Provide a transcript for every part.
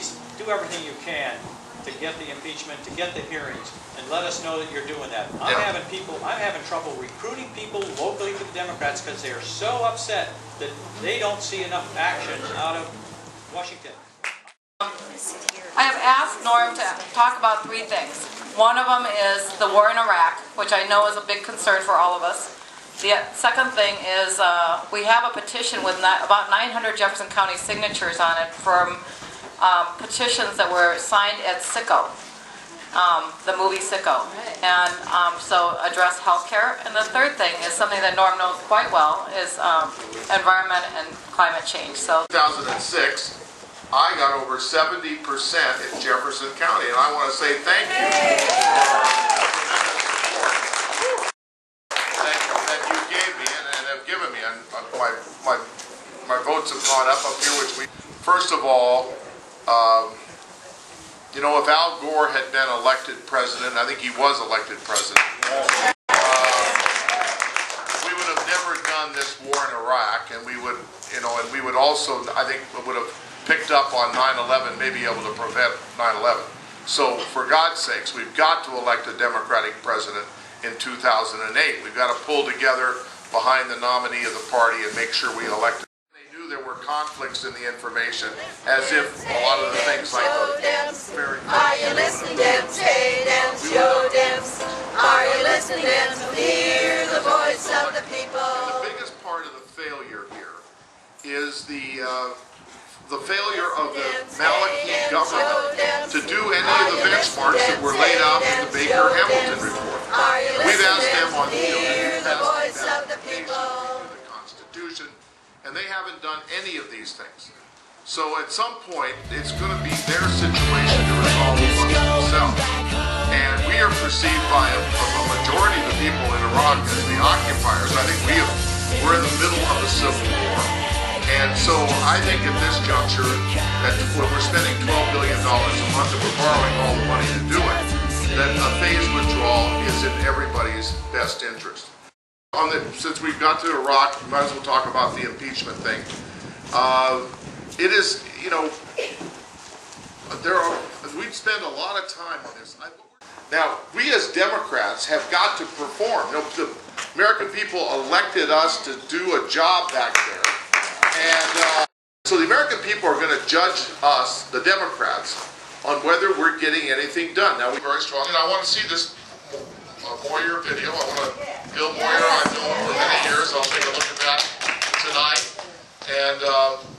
please do everything you can to get the impeachment, to get the hearings, and let us know that you're doing that. I'm having trouble recruiting people locally to the Democrats because they are so upset that they don't see enough action out of Washington. I have asked Norm to talk about three things. One of them is the war in Iraq, which I know is a big concern for all of us. The second thing is we have a petition with about 900 Jefferson County signatures on it from petitions that were signed at Sicko, the movie Sicko, and so address healthcare. And the third thing is something that Norm knows quite well, is environment and climate change. So 2006, I got over 70% in Jefferson County, and I want to say thank you. That you gave me and have given me, and my votes have gone up here, which we, first of all, you know, if Al Gore had been elected president, I think he was elected president, we would have never done this war in Iraq, and we would, you know, and we would also, I think, would have picked up on 9/11, maybe able to prevent 9/11. So, for God's sakes, we've got to elect a Democratic president in 2008. We've got to pull together behind the nominee of the party and make sure we elect him. They knew there were conflicts in the information, as if a lot of the things like the are you listening, Dems? Hey, Dems, show Dems. Are you listening, Dems? Hear the voice of the people. And the biggest part of the failure here is the failure of the Maliki government to do any of the benchmarks that were laid out in the Baker-Hamilton report. We've asked them on the Constitution, and they haven't done any of these things. So at some point, it's going to be their situation to resolve among themselves. And we are perceived by a majority of the people in Iraq as the occupiers. I think we're in the middle of a civil war. And so I think at this juncture, that when we're spending $12 billion a month and we're borrowing all the money to do it, that a phased withdrawal is in everybody's best interest. Since we've got to Iraq, we might as well talk about the impeachment thing. It is, you know, we'd spend a lot of time on this. Now, we as Democrats have got to perform. You know, the American people elected us to do a job back there. And so the American people are going to judge us, the Democrats, on whether we're getting anything done. Now, we're very strong, and I want to see this Moyer video. I want to, Bill Moyer, I've known for many years. I'll take a look at that tonight. And,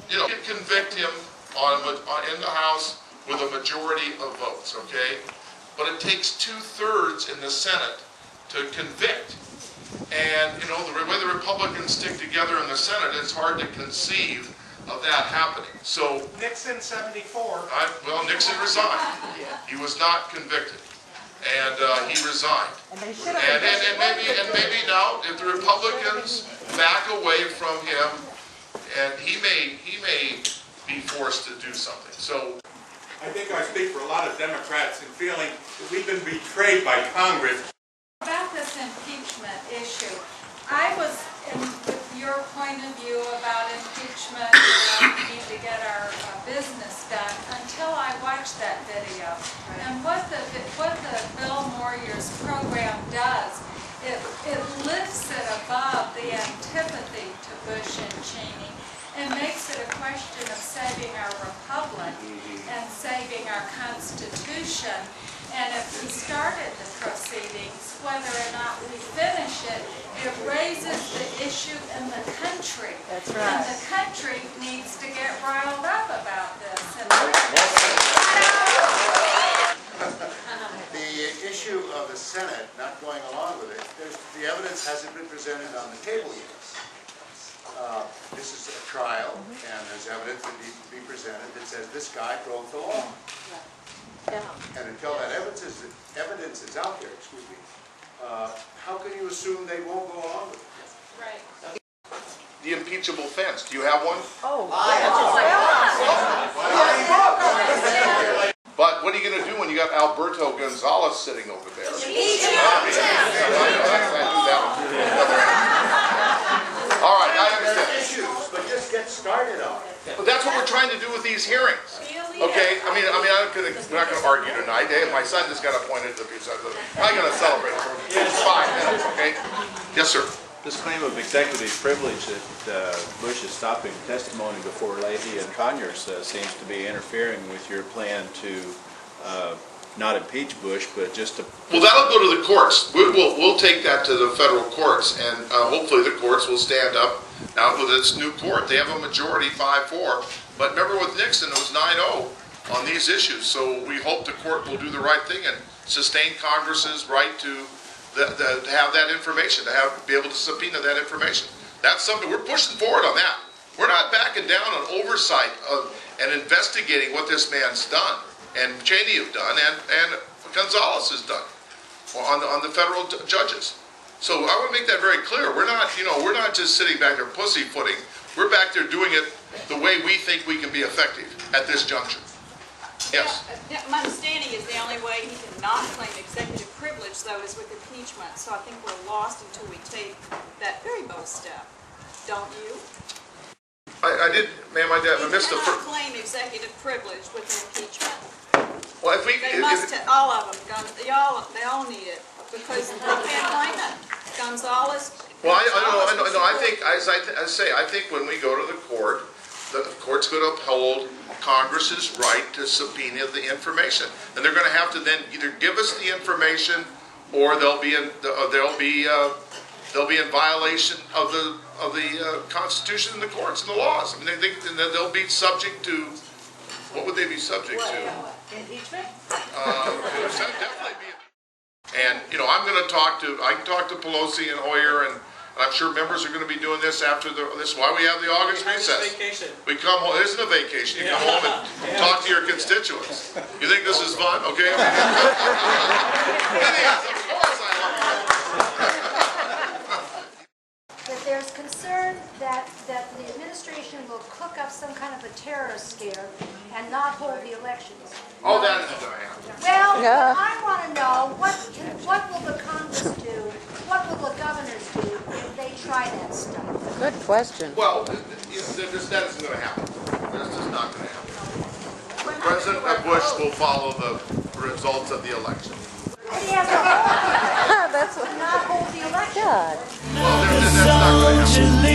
you know, you can convict him in the House with a majority of votes, okay? But it takes 2/3 in the Senate to convict. And, you know, the way the Republicans stick together in the Senate, it's hard to conceive of that happening. So Nixon, 74. Well, Nixon resigned. He was not convicted. And he resigned. And maybe now, if the Republicans back away from him, and he may be forced to do something. So I think I speak for a lot of Democrats in feeling that we've been betrayed by Congress. About this impeachment issue, I was, with your point of view about impeachment, we need to get our business done, until I watched that video. And what the Bill Moyer's program does, it lifts it above the antipathy to Bush and Cheney and makes it a question of saving our republic and saving our Constitution. And if we started the proceedings, whether or not we finish it, it raises the issue in the country. That's right. And the country needs to get riled up about this. The issue of the Senate not going along with it, the evidence hasn't been presented on the table yet. This is a trial, and there's evidence that needs to be presented that says this guy broke the law. And until that evidence is out there, excuse me, how can you assume they won't go along with it? Right. the impeachable fence. Do you have one? Oh, But what are you going to do when you got Alberto Gonzalez sitting over there? All right, I understand. Issues, but just get started on it. But that's what we're trying to do with these hearings. Okay, we're not gonna argue tonight. Hey, my son just got appointed to be, I'm not gonna celebrate it for 5 minutes, okay? Yes, sir. This claim of executive privilege that Bush is stopping testimony before Leahy and Conyers seems to be interfering with your plan to not impeach Bush, but just to... Well, that'll go to the courts. We'll take that to the federal courts, and hopefully the courts will stand up now with this new court. They have a majority, 5-4. But remember with Nixon, it was 9-0 on these issues. So we hope the court will do the right thing and sustain Congress's right to have that information, to be able to subpoena that information. That's something we're pushing forward on that. We're not backing down on oversight and investigating what this man's done, and Cheney have done, and Gonzalez has done on the federal judges. So I want to make that very clear. We're not just sitting back there pussyfooting. We're back there doing it the way we think we can be effective at this juncture. Yes. Yeah, my understanding is the only way he can not claim executive privilege, though, is with impeachment. So I think we're lost until we take that very bold step. Don't you? I did, ma'am. I missed the. You cannot claim executive privilege with impeachment. Well, if we, all of them, they all need it because they can't claim it. Gonzalez. Well, I know. I think, as I say, I think when we go to the court's going to uphold Congress's right to subpoena the information, and they're going to have to then either give us the information, or they'll be in violation of the Constitution and the courts and the laws. I mean, they'll be subject to. What would they be subject to? Impeachment? It would definitely be. And I can talk to Pelosi and Hoyer, and I'm sure members are going to be doing this after this is why we have the August recess. We come home. It isn't a vacation. You come home and talk to your constituents. You think this is fun? Okay. It is. Of course I love That there's concern that the administration will cook up some kind of a terrorist scare and not hold the elections. Oh, that isn't going to happen. Well, I want to know, what will the Congress do, what will the governors do if they try that stuff? Good question. Well, that isn't going to happen. That's just not going to happen. President Bush will follow the results of the election. But he has to not hold the election. God. Well, that's not going to happen.